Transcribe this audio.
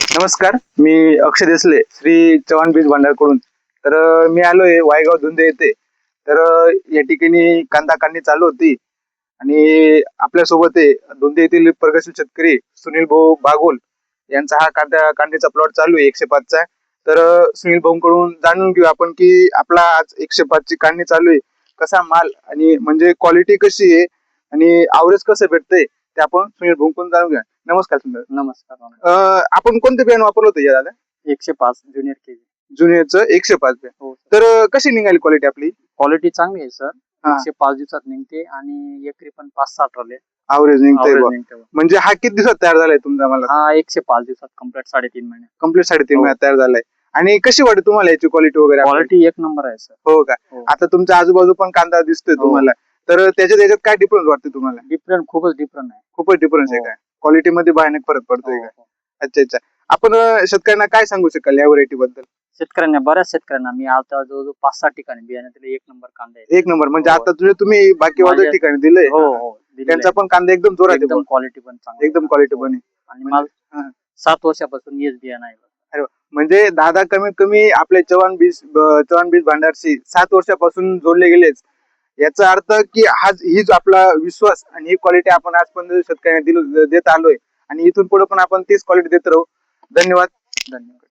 नमस्कार, मी अक्षय देसले, श्री चव्हाण बीज भांडारकडून. तर मी आलोय वायगाव धुंदे येथे. तर या ठिकाणी कांदा काढणी चालू होती आणि आपल्यासोबत आहे धुंदे येथील प्रगतशील शेतकरी सुनील भाऊ बागोल यांचा हा कांदा काढणीचा प्लॉट चालू आहे 105 चा. तर सुनील भाऊंकडून जाणून घेऊ आपण की आपला आज 105 ची काढणी चालू आहे, कसा माल आणि म्हणजे क्वालिटी कशी आहे आणि आवरेज कसं भेटतंय ते आपण सुनील भाऊंकडून जाणून घेऊया. नमस्कार सुनील. नमस्कार. आपण कोणते बियाणं वापरलं होतं या दादा? 105 ज्युनियर केजी. ज्युनियरचं 105 बियाणं. हो सर. तर कशी निघाली क्वालिटी आपली? क्वालिटी चांगली आहे सर. हा. 105 दिवसात निघते आणि एकरी पण 5-6 ट्रॉले अवरेज निघतंय average बा. निघते बा. म्हणजे हा किती दिवसात तयार झालाय तुमचा मला? हा 105 दिवसात कम्प्लीट 3.5 महिने. कम्प्लीट 3.5 हो. महिन्यात तयार झालाय. आणि कशी वाटते तुम्हाला याची क्वालिटी वगैरे आपली? क्वालिटी एक नंबर आहे सर. हो का? हो. आता तुमच्या आजूबाजू पण कांदा दिसतोय हो. तुम्हाला. तर त्याच्यात काय डिफरन्स वाटते तुम्हाला? डिफरंट खूपच डिफरंट आहे. खूपच डिफरन्स आहे हो. काय? क्वालिटी मध्ये भयानक फरक पडतोय हो, का? हो. अच्छा अच्छा. आपण शेतकऱ्यांना काय सांगू शकाल या व्हरायटी बद्दल? शेतकऱ्यांना बऱ्याच शेतकऱ्यांना मी आता जवळजवळ 5-6 ठिकाणी बियाणे दिले. एक नंबर कांदा आहे. एक नंबर. म्हणजे हो. आता तुम्ही बाकी वादळ माझ्या- ठिकाणी दिलंय. हो हो दिलेलं त्यांचा आहे. पण कांदा एकदम जोरात आहे एकदम बुवा. क्वालिटी पण चांगली एकदम आहे. क्वालिटी हो. पण आहे. आणि म्हणजे- माझं हा. 7 वर्षापासून हेच बियाणं आहे. म्हणजे दादा कमीत कमी आपले चव्हाण बीज भांडारशी 7 वर्षापासून जोडले गेलेच. याचा अर्थ की हीच आपला विश्वास आणि ही क्वालिटी आपण आजपर्यंत शेतकऱ्यांना देत आलोय आणि इथून पुढे पण आपण तीच क्वालिटी देत राहू. धन्यवाद. धन्यवाद.